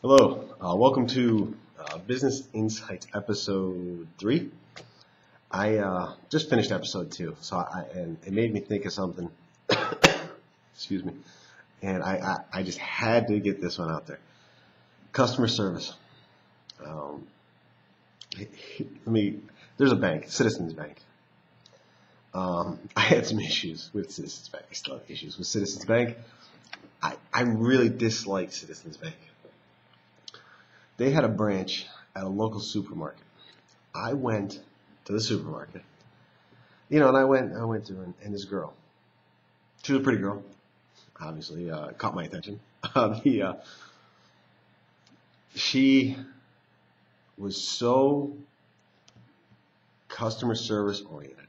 Hello, welcome to Business Insights episode 3. I just finished episode 2, and it made me think of something. Excuse me, and I just had to get this one out there. Customer service. Um, there's a bank, Citizens Bank. I had some issues with Citizens Bank. I still have issues with Citizens Bank. I really dislike Citizens Bank. They had a branch at a local supermarket. I went to the supermarket, and I went to her, and this girl, she was a pretty girl, obviously, caught my attention. She was so customer service oriented.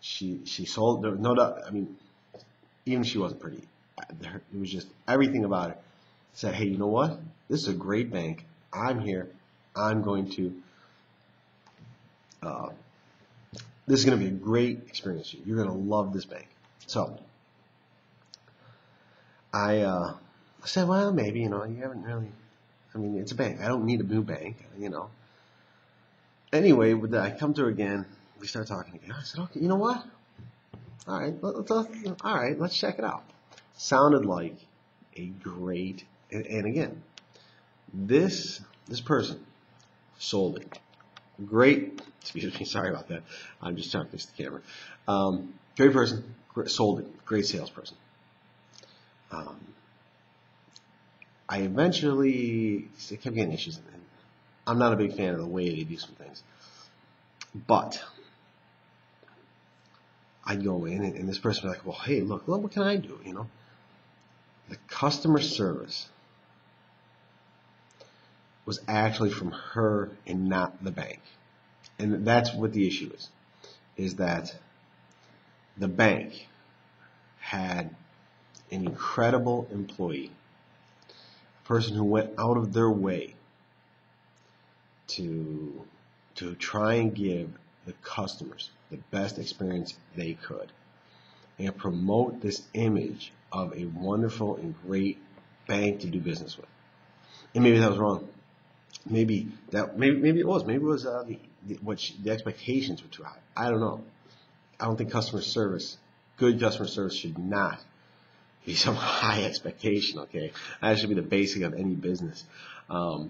She sold, no doubt. I mean, even if she wasn't pretty, it was just everything about it said, hey, you know what? This is a great bank. I'm here. I'm going to. This is going to be a great experience for you. You're going to love this bank. So I said, well, maybe, you haven't really. I mean, it's a bank. I don't need a new bank. Anyway, I come to her again. We start talking again. I said, okay, you know what? All right, let's check it out. Sounded like a great, and again, this person sold it. Great, excuse me, sorry about that. I'm just trying to fix the camera. Great person, sold it. Great salesperson. I eventually kept getting issues, and I'm not a big fan of the way they do some things. But I'd go in, and this person would be like, well, hey, look, what can I do? The customer service was actually from her and not the bank. And that's what the issue is that the bank had an incredible employee, a person who went out of their way to try and give the customers the best experience they could and promote this image of a wonderful and great bank to do business with. And maybe that was wrong. Maybe it was. Maybe it was the expectations were too high. I don't know. I don't think good customer service should not be some high expectation. Okay, that should be the basic of any business. But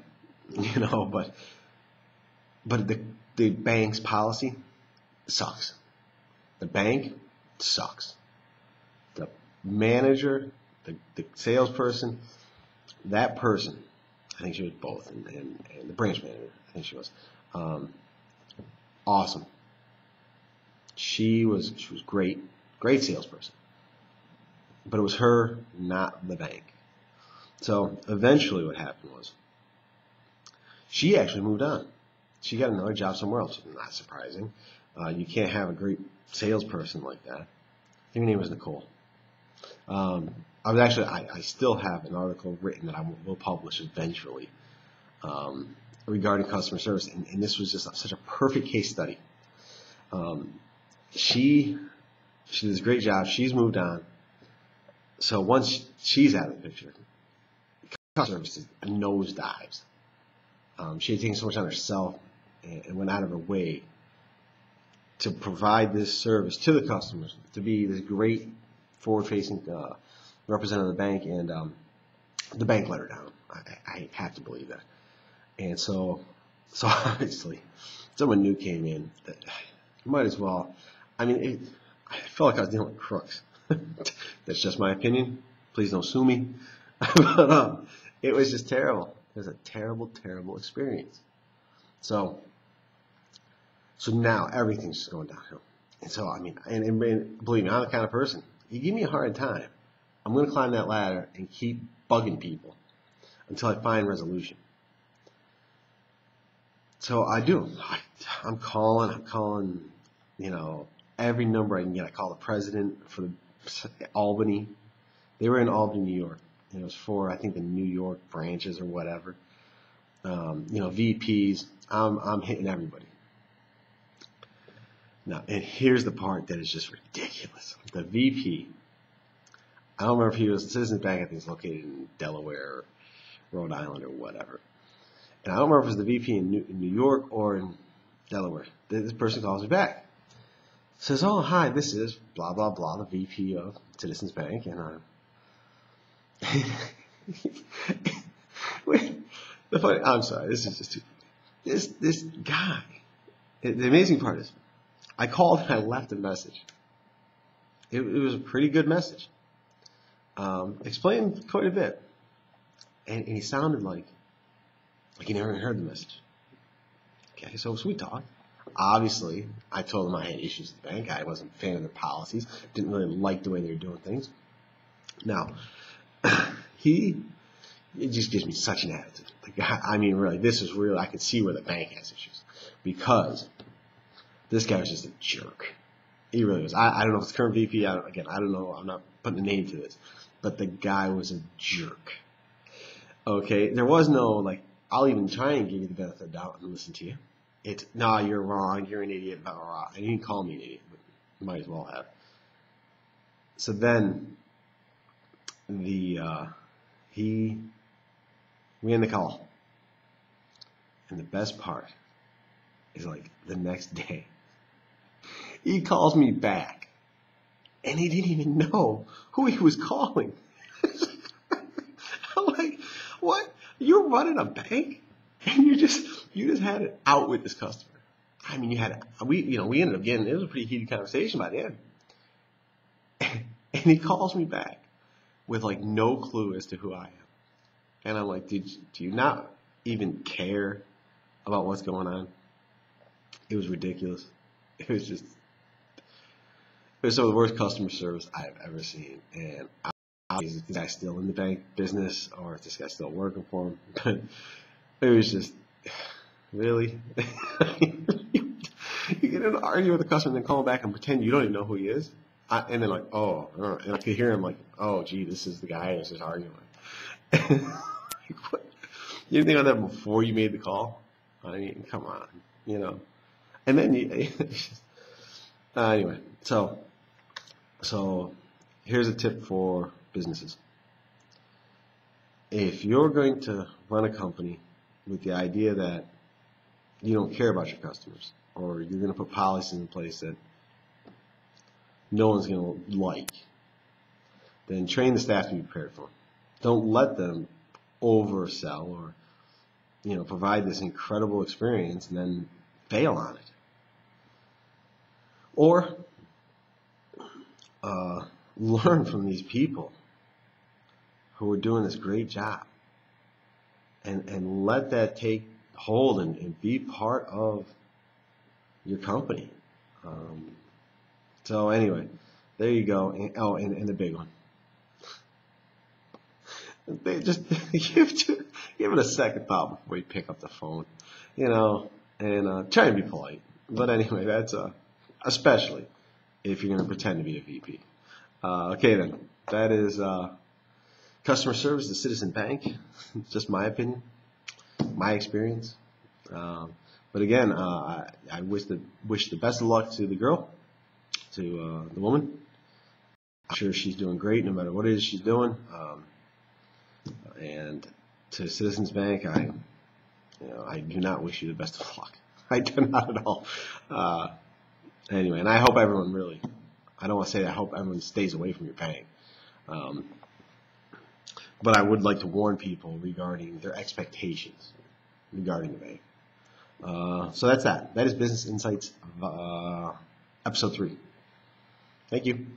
the bank's policy sucks. The bank sucks. The manager, the salesperson, that person, I think she was both, and the branch manager, I think she was, awesome. She was great salesperson, but it was her, not the bank. So eventually, what happened was she actually moved on. She got another job somewhere else. Not surprising. You can't have a great salesperson like that. I think her name was Nicole. I still have an article written that I will publish eventually regarding customer service, and this was just such a perfect case study. She did this great job. She's moved on. So once she's out of the picture, customer service nosedives. She had taken so much on herself and went out of her way to provide this service to the customers, to be this great forward-facing representative of the bank, and the bank let her down. I have to believe that. And so obviously, someone new came in that might as well. I mean, I felt like I was dealing with crooks. That's just my opinion. Please don't sue me. But it was just terrible. It was a terrible, terrible experience. So now everything's just going downhill. And so, I mean, and believe me, I'm the kind of person, you give me a hard time, I'm going to climb that ladder and keep bugging people until I find resolution. So I do. I'm calling, every number I can get. I call the president for Albany. They were in Albany, New York. And it was for, I think, the New York branches or whatever. VPs. I'm hitting everybody. Now, and here's the part that is just ridiculous. The VP, I don't remember if he was Citizens Bank, I think it's located in Delaware, Rhode Island or whatever. And I don't remember if it was the VP in New York or in Delaware. This person calls me back. Says, oh, hi, this is blah, blah, blah, the VP of Citizens Bank. And I'm sorry, this is just too funny. This guy, the amazing part is, I called and I left a message. It was a pretty good message. Explained quite a bit. And he sounded like he never even heard the message. Okay, so we talked. Obviously, I told him I had issues with the bank. I wasn't a fan of their policies. Didn't really like the way they were doing things. Now, it just gives me such an attitude. Like, I mean, really, this is real. I could see where the bank has issues. Because this guy was just a jerk. He really was. I don't know if it's current VP. I don't know. I'm not putting a name to this. But the guy was a jerk. Okay? There was no, like, I'll even try and give you the benefit of the doubt and listen to you. It's, nah, you're wrong. You're an idiot. Blah, blah, blah. And he didn't call me an idiot, but you might as well have. So then, we end the call. And the best part is, like, the next day, he calls me back, and he didn't even know who he was calling. I'm like, what? You're running a bank, and you just had it out with this customer. I mean, we ended up getting, it was a pretty heated conversation by the end. And he calls me back with like no clue as to who I am. And I'm like, do you not even care about what's going on? It was ridiculous. It was some of the worst customer service I have ever seen. And is this guy still in the bank business, or is this guy still working for him? But it was just, really? You get in an argument with the customer and then call him back and pretend you don't even know who he is? And then like, oh, and I could hear him like, oh, gee, this is the guy I was just arguing with. Like, what? You didn't think of that before you made the call? I mean, come on, you know. And then anyway, so here's a tip for businesses. If you're going to run a company with the idea that you don't care about your customers, or you're going to put policies in place that no one's going to like, then train the staff to be prepared for them. Don't let them oversell or, provide this incredible experience and then fail on it. Or learn from these people who are doing this great job and let that take hold and be part of your company. So anyway, there you go. And the big one. They just give it a second thought before you pick up the phone, and try and be polite. But anyway, that's especially if you're going to pretend to be a VP. Okay then, that is customer service at Citizen Bank. Just my opinion, my experience. But again, I wish the best of luck to the girl, to the woman. I'm sure she's doing great no matter what it is she's doing. And to Citizens Bank, I do not wish you the best of luck. I do not at all. Anyway, and I hope everyone really, I don't want to say that, I hope everyone stays away from your bank. But I would like to warn people regarding their expectations regarding the bank. So that's that. That is Business Insights episode 3. Thank you.